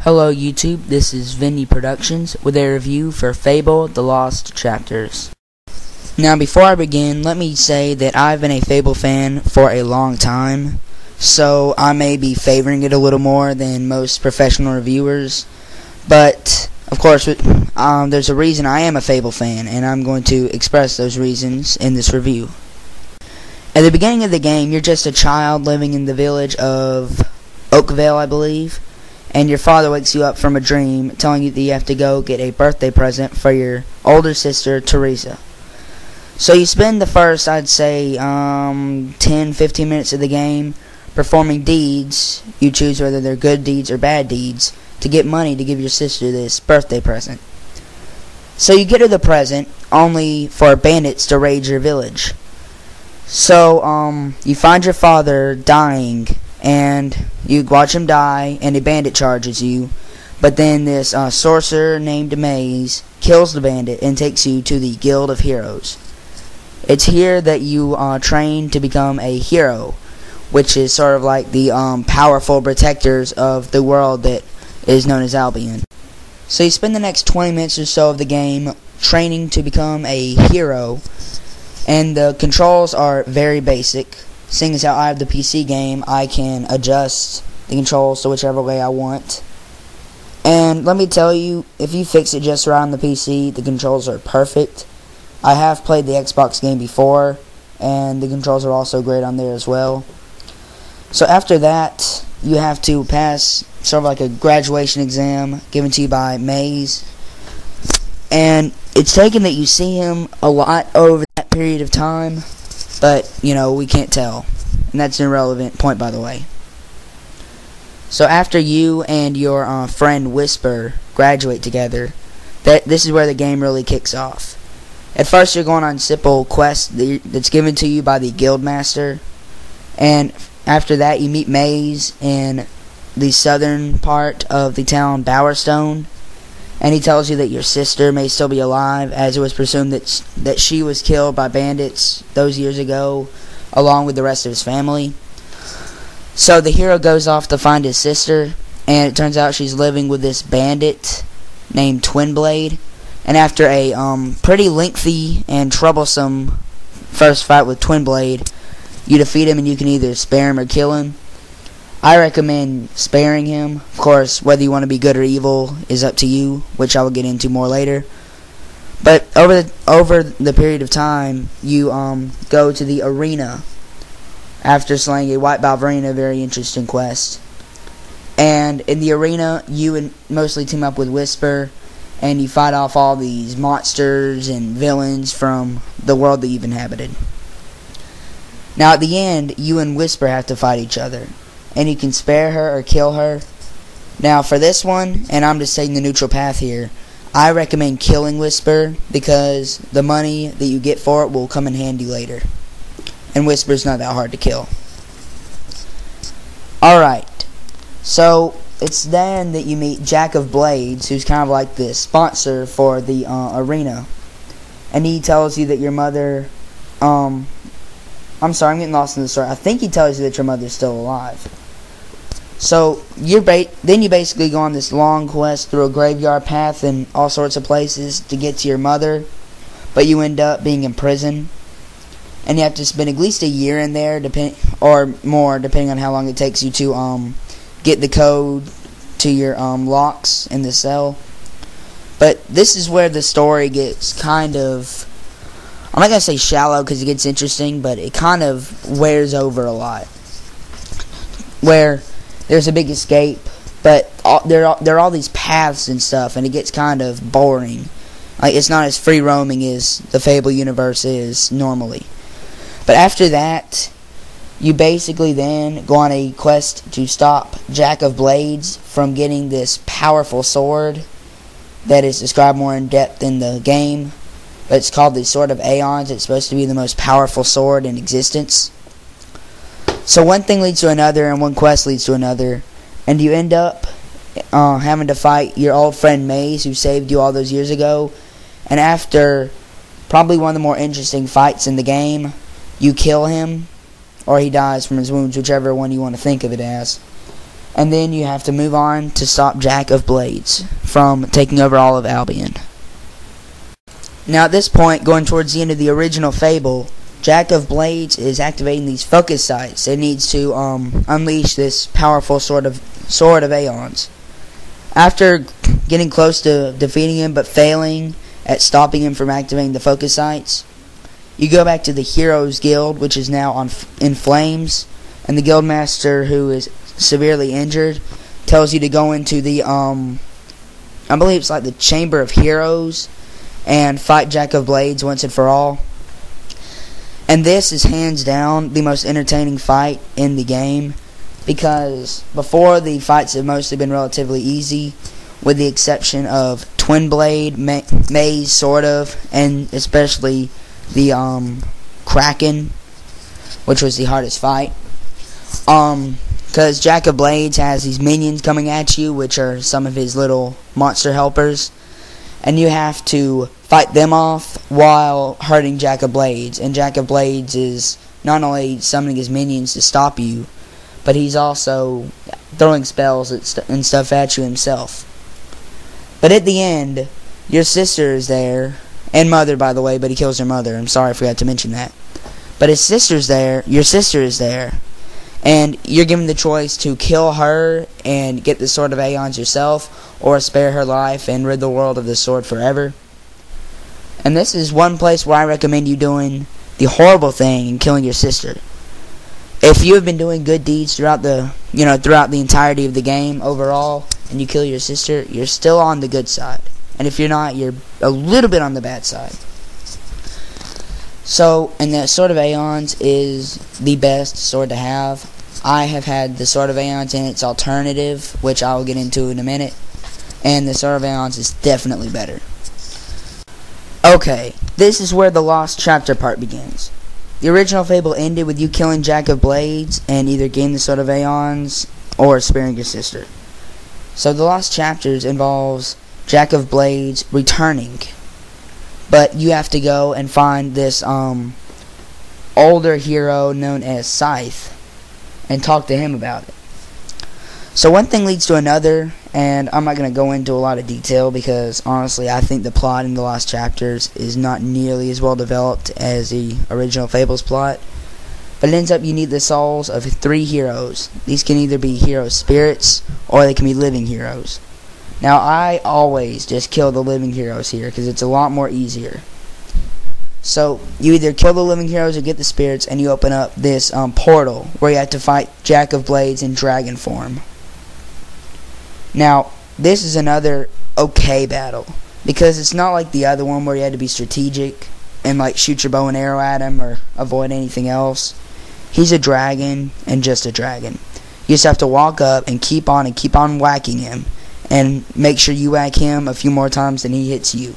Hello YouTube, this is Vinny Productions with a review for Fable: The Lost Chapters. Now before I begin, let me say that I've been a Fable fan for a long time, so I may be favoring it a little more than most professional reviewers, but of course there's a reason I am a Fable fan, and I'm going to express those reasons in this review. At the beginning of the game, you're just a child living in the village of Oakvale, I believe, and your father wakes you up from a dream telling you that you have to go get a birthday present for your older sister, Teresa. So you spend the first, I'd say, 10-15 minutes of the game performing deeds. You choose whether they're good deeds or bad deeds to get money to give your sister this birthday present. So you get her the present only for bandits to raid your village. So you find your father dying, and you watch him die, and a bandit charges you. But then this sorcerer named Maze kills the bandit and takes you to the Guild of Heroes. It's here that you train to become a hero, which is sort of like the powerful protectors of the world that is known as Albion. So you spend the next 20 minutes or so of the game training to become a hero, and the controls are very basic. Seeing as how I have the PC game, I can adjust the controls to whichever way I want. And let me tell you, if you fix it just right on the PC, the controls are perfect. I have played the Xbox game before, and the controls are also great on there as well. So after that, you have to pass sort of like a graduation exam given to you by Maze. And it's taken that you see him a lot over that period of time, but, you know, we can't tell. And that's an irrelevant point, by the way. So after you and your friend Whisper graduate together, this is where the game really kicks off. At first, you're going on simple quests that's given to you by the Guildmaster. And after that, you meet Maze in the southern part of the town Bowerstone. And he tells you that your sister may still be alive, as it was presumed that she was killed by bandits those years ago, along with the rest of his family. So the hero goes off to find his sister, and it turns out she's living with this bandit named Twinblade. And after a pretty lengthy and troublesome first fight with Twinblade, you defeat him, and you can either spare him or kill him. I recommend sparing him. Of course, whether you want to be good or evil is up to you, which I will get into more later. But over the period of time, you go to the arena after slaying a white ballerina, a very interesting quest. And in the arena, you mostly team up with Whisper, and you fight off all these monsters and villains from the world that you've inhabited. Now at the end, you and Whisper have to fight each other, and you can spare her or kill her. Now for this one, and I'm just taking the neutral path here, I recommend killing Whisper, because the money that you get for it will come in handy later. And Whisper's not that hard to kill. Alright, so it's then that you meet Jack of Blades, who's kind of like the sponsor for the arena. And he tells you that your mother, I'm sorry, I'm getting lost in the story. I think he tells you that your mother's still alive. So then you basically go on this long quest through a graveyard path and all sorts of places to get to your mother, but you end up being in prison, and you have to spend at least a year in there, or more, depending on how long it takes you to get the code to your locks in the cell. But this is where the story gets kind of, I'm not going to say shallow because it gets interesting, but it kind of wears over a lot. Where there's a big escape, but there are all these paths and stuff, and it gets kind of boring. Like, it's not as free roaming as the Fable universe is normally. But after that, you basically then go on a quest to stop Jack of Blades from getting this powerful sword that is described more in depth in the game. But it's called the Sword of Aeons. It's supposed to be the most powerful sword in existence. So one thing leads to another, and one quest leads to another, and you end up having to fight your old friend Maze, who saved you all those years ago. And after probably one of the more interesting fights in the game, you kill him, or he dies from his wounds, whichever one you want to think of it as. And then you have to move on to stop Jack of Blades from taking over all of Albion. Now at this point, going towards the end of the original Fable, Jack of Blades is activating these focus sites. It needs to unleash this powerful sword of Aeons. After getting close to defeating him but failing at stopping him from activating the focus sites, you go back to the Heroes Guild, which is now in flames, and the Guildmaster, who is severely injured, tells you to go into the I believe it's like the Chamber of Heroes and fight Jack of Blades once and for all. And this is hands down the most entertaining fight in the game, because before, the fights have mostly been relatively easy, with the exception of Twin Blade, Maze, sort of, and especially the Kraken, which was the hardest fight. Because Jack of Blades has these minions coming at you, which are some of his little monster helpers, and you have to fight them off while hurting Jack of Blades. And Jack of Blades is not only summoning his minions to stop you, but he's also throwing spells and stuff at you himself. But at the end, your sister is there, and mother, by the way, but he kills her mother. I'm sorry, I forgot to mention that. But his sister's there, your sister is there, and you're given the choice to kill her and get the Sword of Aeons yourself, or spare her life and rid the world of the sword forever. And this is one place where I recommend you doing the horrible thing and killing your sister. If you have been doing good deeds throughout the entirety of the game overall, and you kill your sister, you're still on the good side. And if you're not, you're a little bit on the bad side. So, and the Sword of Aeons is the best sword to have. I have had the Sword of Aeons and its alternative, which I will get into in a minute. And the Sword of Aeons is definitely better. Okay, this is where the Lost Chapter part begins. The original Fable ended with you killing Jack of Blades and either gaining the Sword of Aeons or sparing your sister. So the Lost Chapters involves Jack of Blades returning, but you have to go and find this older hero known as Scythe and talk to him about it. So one thing leads to another, and I'm not going to go into a lot of detail because honestly I think the plot in the Lost Chapters is not nearly as well developed as the original Fable's plot. But it ends up you need the souls of 3 heroes. These can either be hero spirits or they can be living heroes. Now I always just kill the living heroes here because it's a lot more easier. So you either kill the living heroes or get the spirits, and you open up this portal where you have to fight Jack of Blades in dragon form. Now this is another okay battle because it's not like the other one where you had to be strategic and like shoot your bow and arrow at him or avoid anything else. He's a dragon and just a dragon. You just have to walk up and keep on whacking him, and make sure you whack him a few more times than he hits you.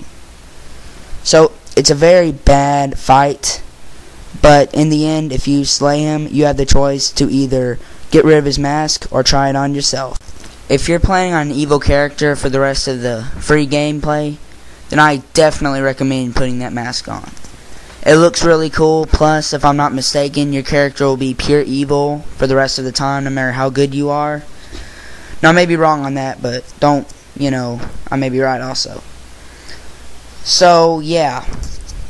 So it's a very bad fight, but in the end, if you slay him, you have the choice to either get rid of his mask or try it on yourself. If you're playing on an evil character for the rest of the free gameplay, then I definitely recommend putting that mask on. It looks really cool, plus, if I'm not mistaken, your character will be pure evil for the rest of the time, no matter how good you are. Now, I may be wrong on that, but I may be right also. So, yeah.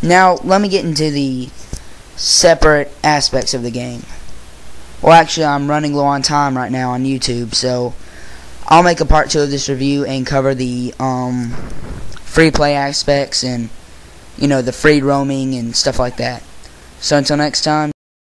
Now, let me get into the separate aspects of the game. Well, actually, I'm running low on time right now on YouTube, so I'll make a part 2 of this review and cover the free play aspects and the free roaming and stuff like that. So until next time.